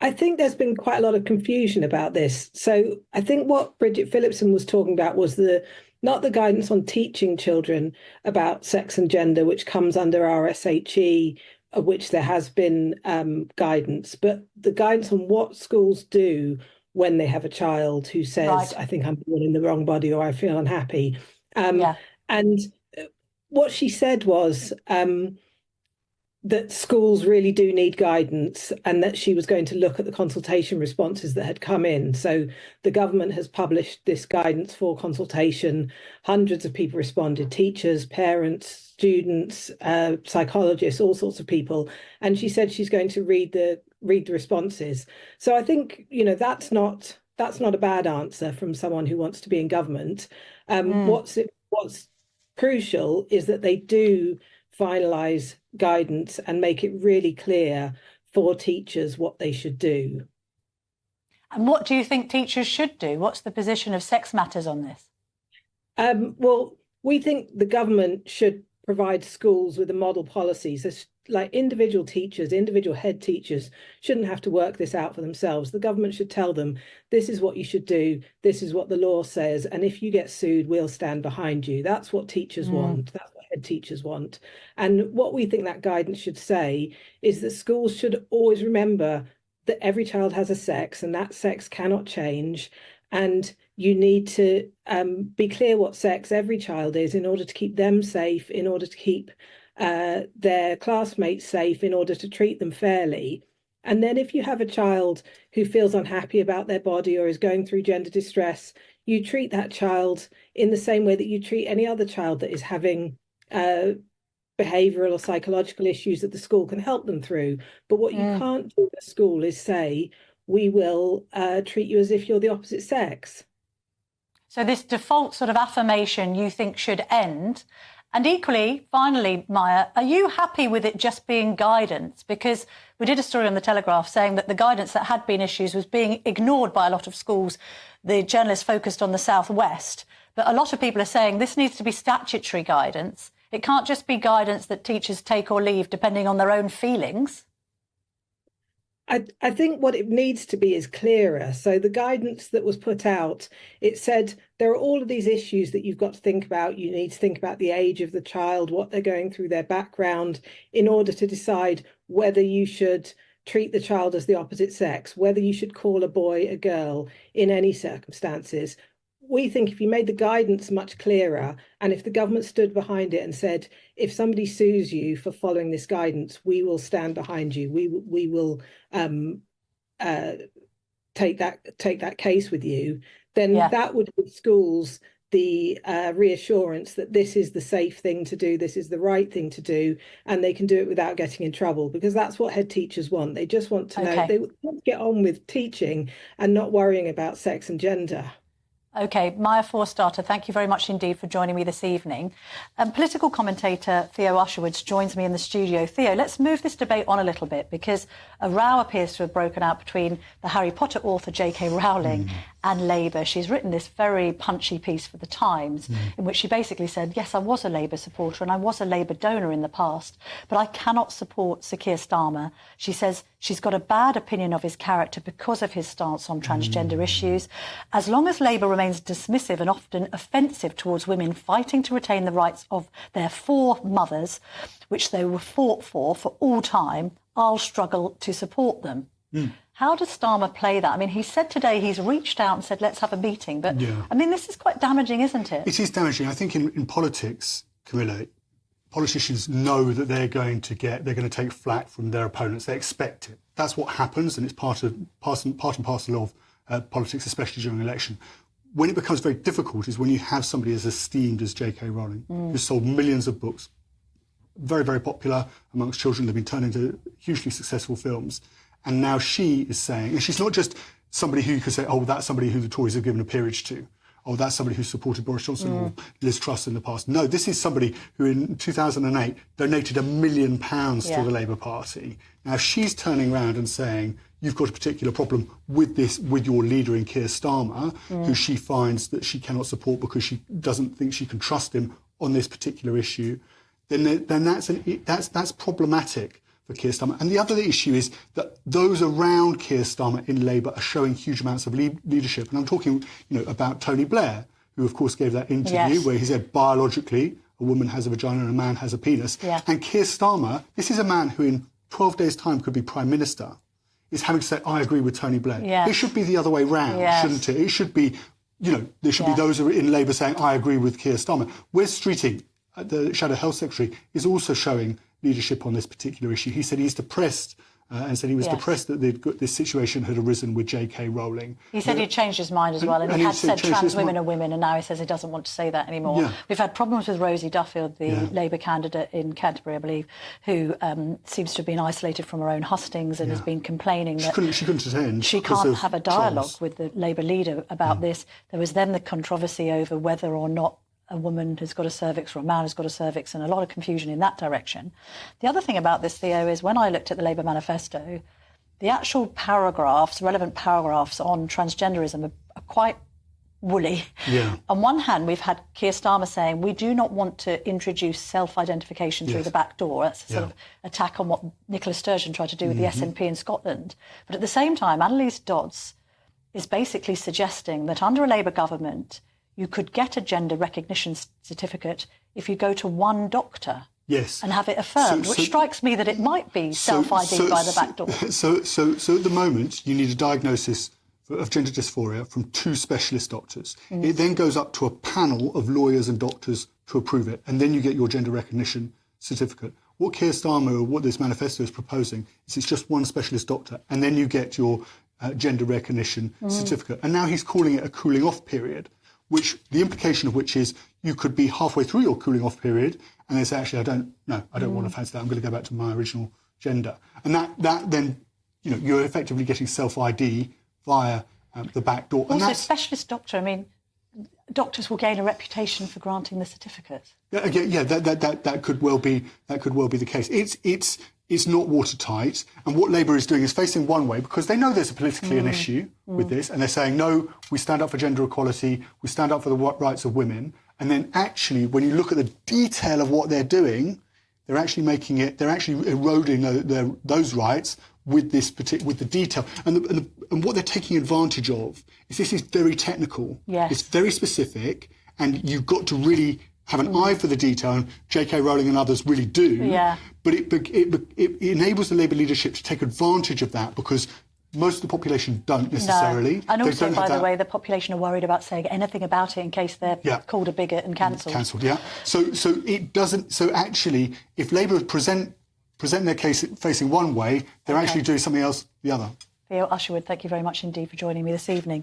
I think there's been quite a lot of confusion about this. So I think what Bridget Phillipson was talking about was not the guidance on teaching children about sex and gender, which comes under RSHE, of which there has been guidance, but the guidance on what schools do when they have a child who says, Right. I think I'm born in the wrong body or I feel unhappy. Yeah. And what she said was that schools really do need guidance and that she was going to look at the consultation responses that had come in. So the government has published this guidance for consultation. Hundreds of people responded, teachers, parents, students, psychologists, all sorts of people. And she said she's going to read the responses. So I think, that's not a bad answer from someone who wants to be in government. What's crucial is that they do finalise guidance and make it really clear for teachers what they should do. And what do you think teachers should do? What's the position of Sex Matters on this? Well, we think the government should provide schools with a model policy. So like individual teachers, individual head teachers shouldn't have to work this out for themselves. The government should tell them, this is what you should do, this is what the law says, and if you get sued, we'll stand behind you. That's what teachers want. That's what head teachers want. And what we think that guidance should say is that schools should always remember that every child has a sex and that sex cannot change. And you need to be clear what sex every child is in order to keep them safe, in order to keep their classmates safe, in order to treat them fairly. And then if you have a child who feels unhappy about their body or is going through gender distress, you treat that child in the same way that you treat any other child that is having behavioural or psychological issues that the school can help them through. But what you can't do at school is say, we will treat you as if you're the opposite sex. So this default sort of affirmation you think should end. And equally, finally, Maya, are you happy with it just being guidance? Because we did a story on the Telegraph saying that the guidance that had been issued was being ignored by a lot of schools. The journalists focused on the Southwest. But a lot of people are saying this needs to be statutory guidance. It can't just be guidance that teachers take or leave depending on their own feelings. I think what it needs to be is clearer. So the guidance that was put out, it said there are all of these issues that you've got to think about. You need to think about the age of the child, what they're going through, their background, in order to decide whether you should treat the child as the opposite sex, whether you should call a boy a girl in any circumstances. We think if you made the guidance much clearer and if the government stood behind it and said, if somebody sues you for following this guidance, we will stand behind you. We will take that case with you. Then that would give schools the reassurance that this is the safe thing to do, this is the right thing to do, and they can do it without getting in trouble, because that's what head teachers want. They just want to know, they want to get on with teaching and not worrying about sex and gender. OK, Maya Forstater, thank you very much indeed for joining me this evening. Political commentator Theo Usherwoods joins me in the studio. Theo, let's move this debate on a little bit, because a row appears to have broken out between the Harry Potter author J.K. Rowling and Labour. She's written this very punchy piece for The Times in which she basically said, yes, I was a Labour supporter and I was a Labour donor in the past, but I cannot support Sir Keir Starmer. She says she's got a bad opinion of his character because of his stance on transgender issues. As long as Labour remains dismissive and often offensive towards women fighting to retain the rights of their foremothers, which they were fought for all time, I'll struggle to support them. How does Starmer play that? I mean, he said today he's reached out and said, let's have a meeting. But, I mean, this is quite damaging, isn't it? It is damaging. I think in politics, Camilla, politicians know that they're going to take flack from their opponents. They expect it. That's what happens, and it's part and parcel of politics, especially during an election. When it becomes very difficult is when you have somebody as esteemed as J.K. Rowling, who's sold millions of books, very, very popular amongst children. They've been turned into hugely successful films. And now she is saying, and she's not just somebody who you could say, oh, that's somebody who the Tories have given a peerage to. Oh, that's somebody who supported Boris Johnson or Liz Truss in the past. No, this is somebody who in 2008 donated £1 million to the Labour Party. Now she's turning around and saying, you've got a particular problem with your leader in Keir Starmer, who she finds that she cannot support because she doesn't think she can trust him on this particular issue. Then that's problematic for Keir Starmer. And the other issue is that those around Keir Starmer in Labour are showing huge amounts of leadership. And I'm talking, about Tony Blair, who of course gave that interview where he said biologically a woman has a vagina and a man has a penis. Yeah. And Keir Starmer, this is a man who in 12 days' time could be Prime Minister, is having to say, I agree with Tony Blair. Yes. It should be the other way round, shouldn't it? It should be, there should be those in Labour saying, I agree with Keir Starmer. Wes Streeting, the Shadow Health Secretary, is also showing leadership on this particular issue. He said he's depressed and said he was depressed that this situation had arisen with J.K. Rowling. He said he'd changed his mind as well, and he had said trans women are women, and now he says he doesn't want to say that anymore. Yeah. We've had problems with Rosie Duffield, the Labour candidate in Canterbury, I believe, who seems to have been isolated from her own hustings and has been complaining that she couldn't attend. She can't have a dialogue with the Labour leader about this. There was then the controversy over whether or not a woman has got a cervix or a man has got a cervix, and a lot of confusion in that direction. The other thing about this, Theo, is when I looked at the Labour manifesto, the actual relevant paragraphs on transgenderism are quite woolly. Yeah. On one hand, we've had Keir Starmer saying we do not want to introduce self-identification through the back door. That's a sort of attack on what Nicola Sturgeon tried to do with the SNP in Scotland. But at the same time, Annalise Dodds is basically suggesting that under a Labour government, you could get a gender recognition certificate if you go to one doctor and have it affirmed, which strikes me that it might be self-ID by the back door. So at the moment, you need a diagnosis of gender dysphoria from 2 specialist doctors. It then goes up to a panel of lawyers and doctors to approve it, and then you get your gender recognition certificate. What Keir Starmer, or what this manifesto is proposing, is it's just one specialist doctor, and then you get your gender recognition certificate. And now he's calling it a cooling off period, which the implication of which is you could be halfway through your cooling off period and they say, actually, I don't want to fancy that. I'm going to go back to my original gender. And that then, you're effectively getting self-ID via the back door. Also, and specialist doctor, I mean, doctors will gain a reputation for granting the certificate. That could well be the case. It's not watertight, and what Labour is doing is facing one way because they know there's politically an issue with this, and they're saying, no, we stand up for gender equality, we stand up for the rights of women, and then actually, when you look at the detail of what they're doing, they're actually eroding those rights with the detail, and what they're taking advantage of is this is very technical, it's very specific, and you've got to really have an eye for the detail, and J.K. Rowling and others really do. Yeah. But it enables the Labour leadership to take advantage of that because most of the population don't necessarily. No. And also, by the way, the population are worried about saying anything about it in case they're called a bigot and cancelled. Cancelled, yeah. So it doesn't. So actually, if Labour present their case facing one way, they're actually doing something else the other. Theo Usherwood, thank you very much indeed for joining me this evening.